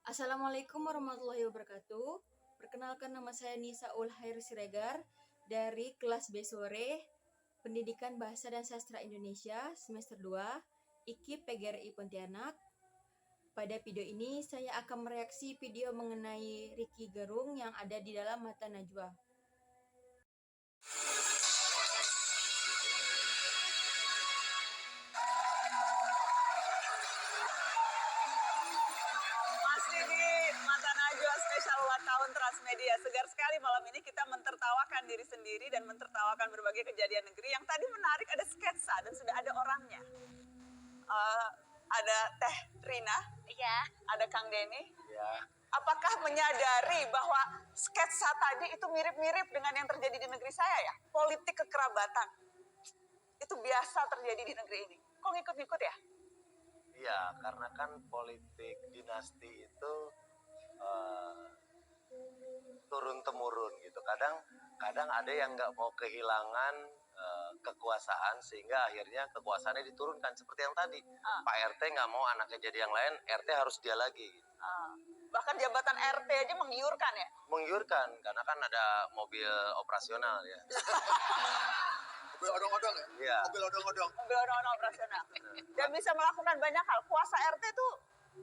Assalamualaikum warahmatullahi wabarakatuh. Perkenalkan, nama saya Nisa Ulhair Siregar dari kelas B sore Pendidikan Bahasa dan Sastra Indonesia semester 2 IKIP PGRI Pontianak. Pada video ini saya akan mereaksi video mengenai Ricky Gerung yang ada di dalam Mata Najwa. Masih di Mata Najwa spesial ulang tahun Transmedia. Segar sekali malam ini kita mentertawakan diri sendiri dan mentertawakan berbagai kejadian negeri. Yang tadi menarik, ada sketsa dan sudah ada orangnya. Ada Teh Rina, Iya. ada Kang Denny. Ya, Apakah menyadari bahwa sketsa tadi itu mirip-mirip dengan yang terjadi di negeri saya ya? Politik kekerabatan. Itu biasa terjadi di negeri ini. Kok ngikut-ngikut ya? iya, karena kan politik dinasti itu turun temurun gitu. Kadang ada yang nggak mau kehilangan kekuasaan sehingga akhirnya kekuasaannya diturunkan seperti yang tadi. Pak RT nggak mau anaknya jadi yang lain, RT harus dia lagi. Gitu. Bahkan jabatan RT aja menggiurkan ya? Menggiurkan karena kan ada mobil operasional ya. Mobil odong-odong ya? Iya. Mobil odong-odong. Mobil orang operasional. Dan bisa melakukan banyak hal. Kuasa RT itu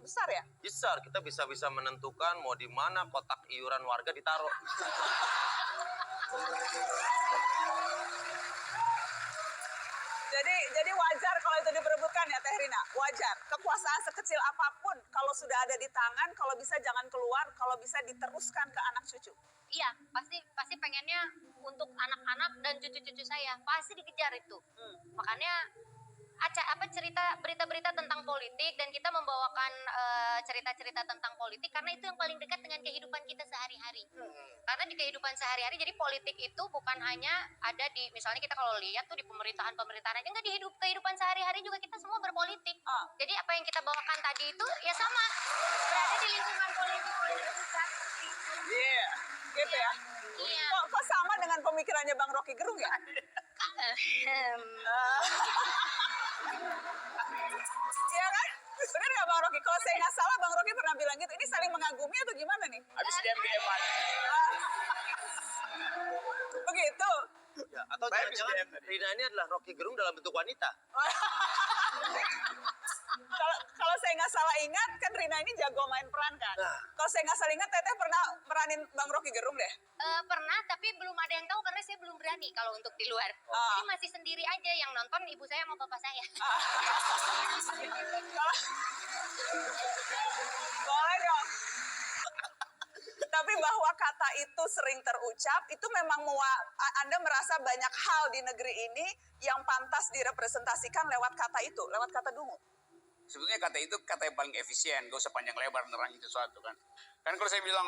besar ya? Besar, kita bisa menentukan mau di mana kotak iuran warga ditaruh. Jadi wajar kalau itu diperebutkan ya Teh Rina, wajar. Kekuasaan sekecil apapun kalau sudah ada di tangan, kalau bisa jangan keluar, kalau bisa diteruskan ke anak cucu. Iya, pasti pengennya untuk anak-anak dan cucu-cucu saya. Pasti dikejar itu. Makanya cerita berita-berita tentang politik dan kita membawakan cerita-cerita tentang politik karena itu yang paling dekat dengan kehidupan kita sehari-hari. Karena di kehidupan sehari-hari jadi politik itu bukan hanya ada di misalnya kita kalau lihat tuh di pemerintahan aja, enggak, di kehidupan sehari-hari juga kita semua berpolitik. Jadi apa yang kita bawakan tadi itu ya sama berada di lingkungan politik juga. Iya, gitu ya. Iya. Kok sama dengan pemikirannya Bang Rocky Gerung ya? Iya kan? Bener nggak Bang Rocky? Kalau saya nggak salah Bang Rocky pernah bilang gitu. Ini saling mengagumi atau gimana nih? Habis DM-an. Begitu. Ya, atau Baik, jangan-jangan SDM tadi. Rina ini adalah Rocky Gerung dalam bentuk wanita. Kalau saya nggak salah ingat kan Rina ini jago main peran kan. Nah. Kalau saya nggak salah ingat Teteh pernah meranin Bang Rocky Gerung deh. Pernah, tapi belum ada yang tahu karena saya belum berani kalau untuk di luar. Jadi masih sendiri aja, yang nonton ibu saya sama bapak saya. Boleh dong. Tapi bahwa kata itu sering terucap, itu memang Anda merasa banyak hal di negeri ini yang pantas direpresentasikan lewat kata itu, lewat kata dungu. Sebetulnya kata itu kata yang paling efisien, gak usah panjang lebar nerangin sesuatu kan. Kan kalau saya bilang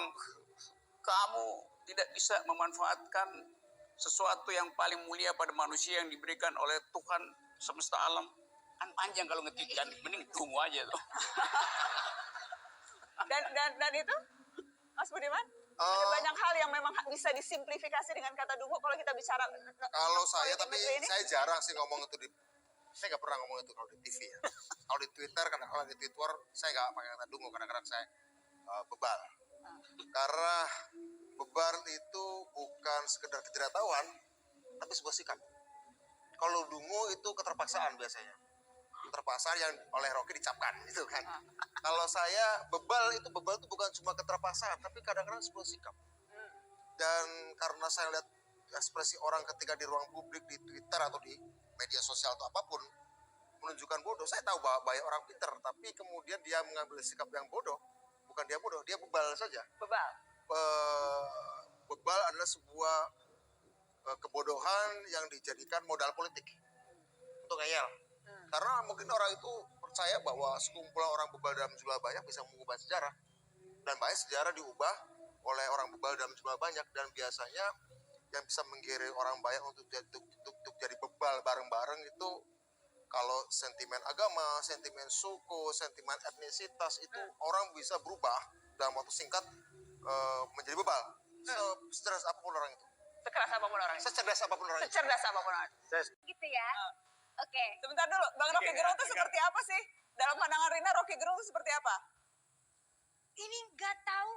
kamu tidak bisa memanfaatkan sesuatu yang paling mulia pada manusia yang diberikan oleh Tuhan semesta alam, kan panjang kalau ngetikkan, mending tunggu aja tuh. Dan itu, Mas Budiman, ada banyak hal yang memang bisa disimplifikasi dengan kata dungu kalau kita bicara. Kalau saya, politik tapi negeri ini. saya jarang sih ngomong itu saya nggak pernah ngomong itu kalau di TV ya. Kalau di Twitter, kadang-kadang di Twitter saya nggak pakai kata dungu, kadang-kadang saya bebal. Karena bebal itu bukan sekedar ketidaktahuan, tapi sebuah sikap. Kalau dungu itu keterpaksaan biasanya. Keterpaksaan yang oleh Rocky dicapkan itu kan. Kalau saya bebal itu bukan cuma keterpaksaan, tapi kadang-kadang sebuah sikap. Dan karena saya lihat ekspresi orang ketika di ruang publik, di Twitter atau di media sosial atau apapun menunjukkan bodoh, saya tahu bahwa banyak orang pintar, tapi kemudian dia mengambil sikap yang bodoh. Bukan dia bodoh, dia bebal saja. Bebal. Bebal adalah sebuah kebodohan yang dijadikan modal politik untuk ngeyel. Karena mungkin orang itu percaya bahwa sekumpulan orang bebal dalam jumlah banyak bisa mengubah sejarah, dan banyak sejarah diubah oleh orang bebal dalam jumlah banyak, dan biasanya yang bisa menggiring orang banyak untuk jadi bebal bareng-bareng itu kalau sentimen agama, sentimen suku, sentimen etnisitas itu orang bisa berubah dalam waktu singkat menjadi bebal. Secerdas apapun orang itu. Sekeras apapun orangnya. Secerdas apapun orang itu. Secerdas apapun orangnya. Gitu ya. Oke. Sebentar dulu, Bang Rocky Gerung itu seperti apa sih? Dalam pandangan Rina, Rocky Gerung itu seperti apa? ini nggak tahu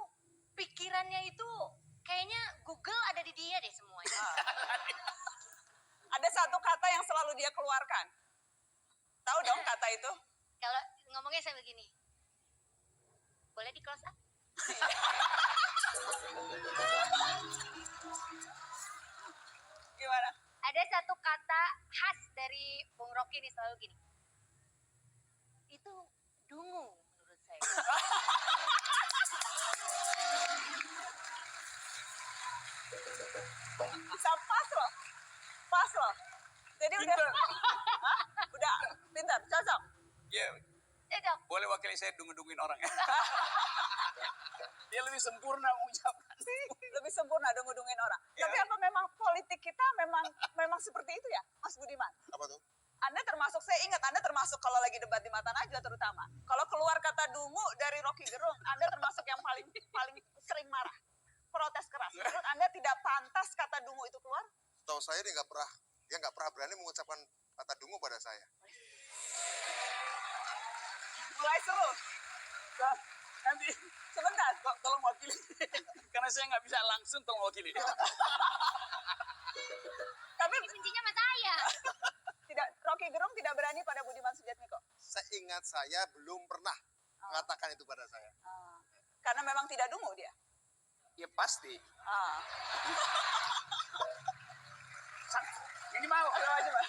pikirannya itu kayaknya Google ada di dia deh semuanya. Ada satu kata yang selalu dia keluarkan. Tahu dong kata itu? Kalau ngomongnya saya begini, boleh di close up? Gimana? Ada satu kata khas dari Bung Rocky nih selalu gini. Itu dungu menurut saya. Bisa pas loh. Pas loh. Jadi udah udah pintar, cocok. Ya, Cocok. boleh wakili saya dungu-dunguin orang ya. Dia lebih sempurna mengucapkan. Lebih sempurna dungu-dunguin orang. Tapi apa memang politik kita memang seperti itu ya, Mas Budiman? Apa tuh? Anda termasuk, saya ingat Anda termasuk kalau lagi debat di Mata Najwa terutama. Kalau keluar kata dungu dari Rocky Gerung, Anda termasuk yang paling sering marah. Protes keras. Menurut Anda tidak pantas kata dungu itu keluar? Tahu saya dia nggak pernah berani mengucapkan kata dungu pada saya. Mulai seru. Nah, nanti Sebentar. tolong wakili. Karena saya nggak bisa langsung, tolong wakili. Tapi Kuncinya sama saya. Rocky Gerung tidak berani pada Budiman Sujatmiko. Seingat saya belum pernah mengatakan itu pada saya. Karena memang tidak dungu dia. Ya pasti. Ah. Minimal. Coba.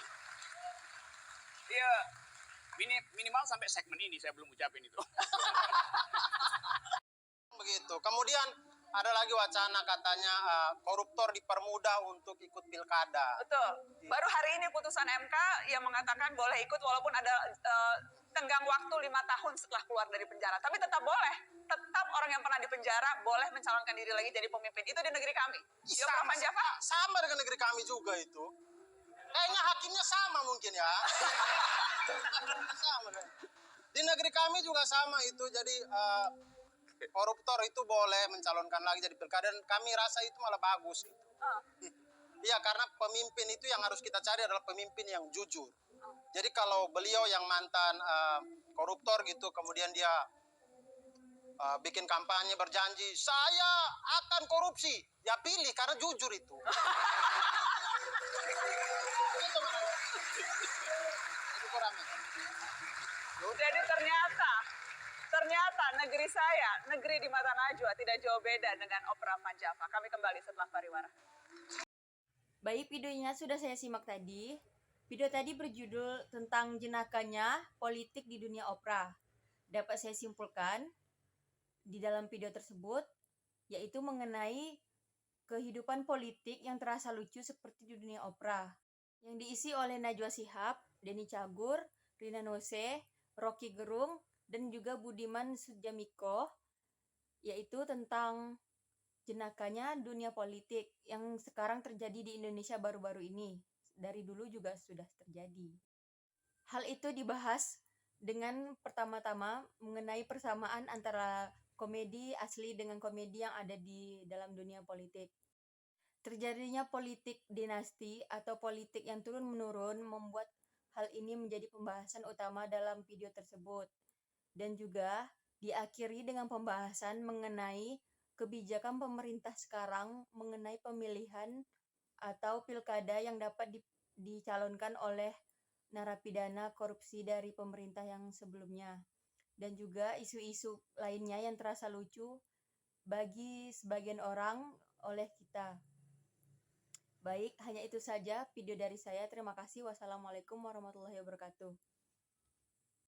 Iya. Minimal sampai segmen ini saya belum ucapin itu. Begitu. Kemudian ada lagi wacana katanya koruptor dipermudah untuk ikut pilkada. Betul. Baru hari ini putusan MK yang mengatakan boleh ikut walaupun ada tenggang waktu 5 tahun setelah keluar dari penjara. Tapi tetap boleh. Tetap orang yang pernah di penjara boleh mencalonkan diri lagi jadi pemimpin. Itu di negeri kami. Di Opraman Java. Sama dengan negeri kami juga itu. Kayaknya hakimnya sama mungkin ya. Sama. Di negeri kami juga sama itu. Jadi koruptor itu boleh mencalonkan lagi jadi pilkada dan kami rasa itu malah bagus itu. Iya, karena pemimpin itu yang harus kita cari adalah pemimpin yang jujur. Jadi kalau beliau yang mantan koruptor gitu, kemudian dia bikin kampanye berjanji, saya akan korupsi, ya pilih karena jujur itu. Gitu, Mas. Itu kurangnya. Jadi ternyata negeri saya, negeri di Mata Najwa tidak jauh beda dengan Opraman Java. Kami kembali setelah pariwara. Baik, videonya sudah saya simak tadi. Video tadi berjudul tentang jenakanya politik di dunia opera. Dapat saya simpulkan di dalam video tersebut, yaitu mengenai kehidupan politik yang terasa lucu seperti di dunia opera, yang diisi oleh Najwa Shihab, Denny Cagur, Rina Nose, Rocky Gerung, dan juga Budiman Sujatmiko, yaitu tentang jenakanya dunia politik yang sekarang terjadi di Indonesia baru-baru ini. Dari dulu juga sudah terjadi. Hal itu dibahas dengan pertama-tama mengenai persamaan antara komedi asli dengan komedi yang ada di dalam dunia politik. Terjadinya politik dinasti atau politik yang turun-menurun membuat hal ini menjadi pembahasan utama dalam video tersebut. Dan juga diakhiri dengan pembahasan mengenai kebijakan pemerintah sekarang mengenai pemilihan atau pilkada yang dapat dicalonkan oleh narapidana korupsi dari pemerintah yang sebelumnya. Dan juga isu-isu lainnya yang terasa lucu bagi sebagian orang oleh kita. Baik, hanya itu saja video dari saya. Terima kasih. Wassalamualaikum warahmatullahi wabarakatuh.